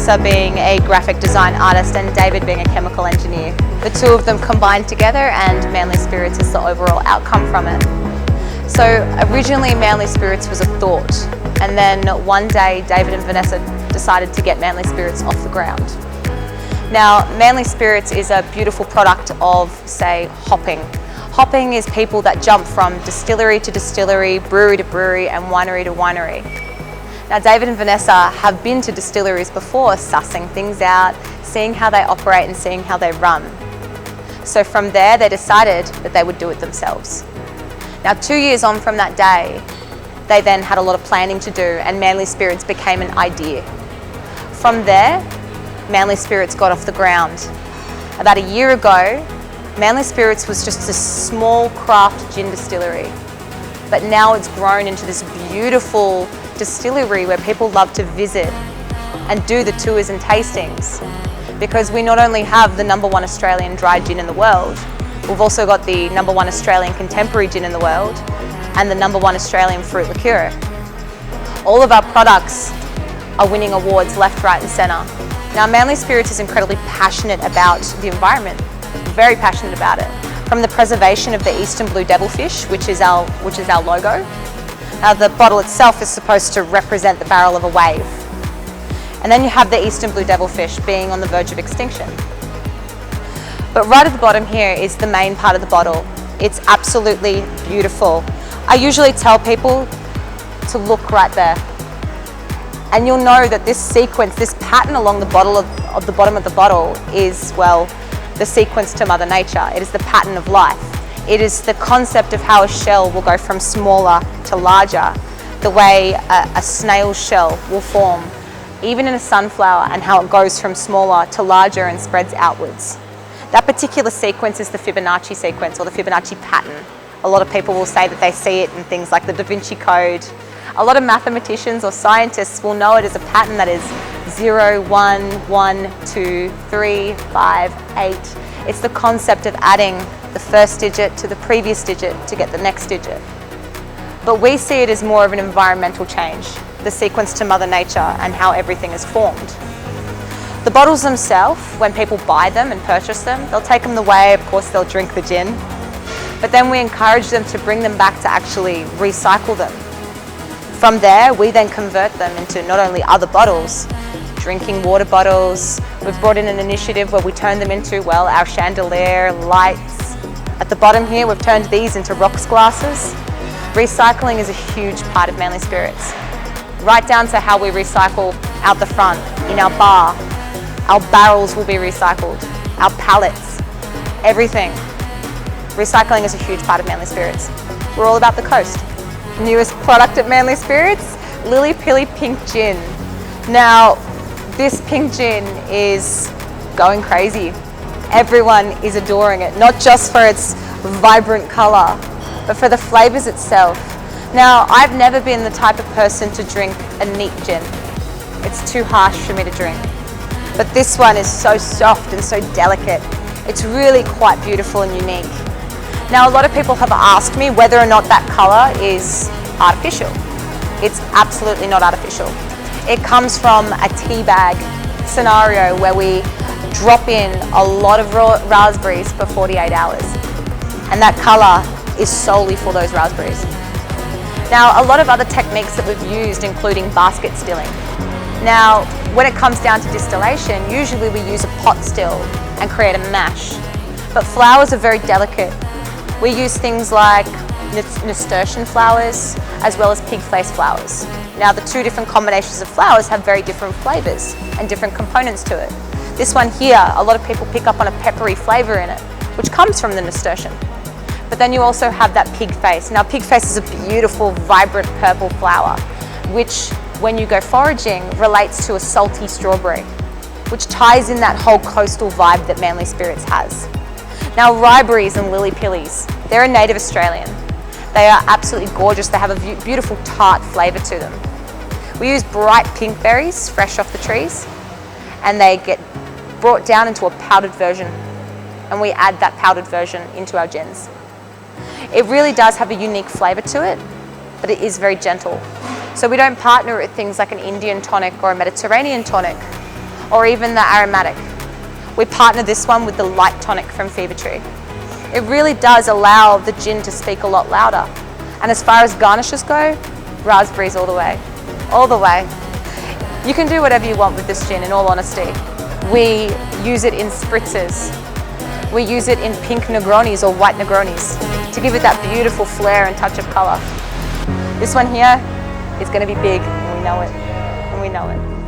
Vanessa being a graphic design artist and David being a chemical engineer. The two of them combined together and Manly Spirits is the overall outcome from it. So originally Manly Spirits was a thought, and then one day David and Vanessa decided to get Manly Spirits off the ground. Now, Manly Spirits is a beautiful product of, say, hopping. Hopping is people that jump from distillery to distillery, brewery to brewery, and winery to winery. Now, David and Vanessa have been to distilleries before, sussing things out, seeing how they operate and seeing how they run. So from there, they decided that they would do it themselves. Now, 2 years on from that day, they then had a lot of planning to do, and Manly Spirits became an idea. From there, Manly Spirits got off the ground. About a year ago, Manly Spirits was just a small craft gin distillery, but now it's grown into this beautiful distillery where people love to visit and do the tours and tastings, because we not only have the #1 Australian dry gin in the world, we've also got the #1 Australian contemporary gin in the world and the #1 Australian fruit liqueur. All of our products are winning awards left, right and centre. Now, Manly Spirits is incredibly passionate about the environment, very passionate about it. From the preservation of the Eastern Blue Devilfish, which is our logo. Now, the bottle itself is supposed to represent the barrel of a wave. And then you have the Eastern Blue Devilfish being on the verge of extinction. But right at the bottom here is the main part of the bottle. It's absolutely beautiful. I usually tell people to look right there. And you'll know that this sequence, this pattern along the bottom of the bottom of the bottle is, well, the sequence to Mother Nature. It is the pattern of life. It is the concept of how a shell will go from smaller to larger, the way a snail shell will form, even in a sunflower, and how it goes from smaller to larger and spreads outwards. That particular sequence is the Fibonacci sequence, or the Fibonacci pattern. A lot of people will say that they see it in things like the Da Vinci Code. A lot of mathematicians or scientists will know it as a pattern that is 0, 1, 1, 2, 3, 5, 8. It's the concept of adding the first digit to the previous digit to get the next digit. But we see it as more of an environmental change, the sequence to Mother Nature and how everything is formed. The bottles themselves, when people buy them and purchase them, they'll take them away, of course they'll drink the gin, but then we encourage them to bring them back to actually recycle them. From there, we then convert them into not only other bottles, drinking water bottles. We've brought in an initiative where we turn them into, well, our chandelier lights. At the bottom here, we've turned these into rocks glasses. Recycling is a huge part of Manly Spirits. Right down to how we recycle out the front, in our bar. Our barrels will be recycled, our pallets, everything. Recycling is a huge part of Manly Spirits. We're all about the coast. Newest product at Manly Spirits, Lilly Pilly Pink Gin. Now, this pink gin is going crazy. Everyone is adoring it, not just for its vibrant colour, but for the flavours itself. Now, I've never been the type of person to drink a neat gin. It's too harsh for me to drink. But this one is so soft and so delicate. It's really quite beautiful and unique. Now, a lot of people have asked me whether or not that colour is artificial. It's absolutely not artificial. It comes from a tea bag scenario where we drop in a lot of raw raspberries for 48 hours. And that colour is solely for those raspberries. Now, a lot of other techniques that we've used, including basket stilling. Now, when it comes down to distillation, usually we use a pot still and create a mash. But flowers are very delicate. We use things like nasturtium flowers as well as pig face flowers. Now, the two different combinations of flowers have very different flavours and different components to it. This one here, a lot of people pick up on a peppery flavour in it, which comes from the nasturtium. But then you also have that pig face. Now, pig face is a beautiful, vibrant purple flower, which, when you go foraging, relates to a salty strawberry, which ties in that whole coastal vibe that Manly Spirits has. Now, riberries and lily pillies, they're a native Australian. They are absolutely gorgeous. They have a beautiful tart flavour to them. We use bright pink berries fresh off the trees, and they get brought down into a powdered version, and we add that powdered version into our gins. It really does have a unique flavour to it, but it is very gentle. So we don't partner with things like an Indian tonic or a Mediterranean tonic. or even the aromatic. We partner this one with the light tonic from Fever Tree. It really does allow the gin to speak a lot louder. And as far as garnishes go, raspberries all the way. All the way. You can do whatever you want with this gin, in all honesty. We use it in spritzers. We use it in pink Negronis or white Negronis to give it that beautiful flair and touch of colour. This one here is going to be big, and we know it. And we know it.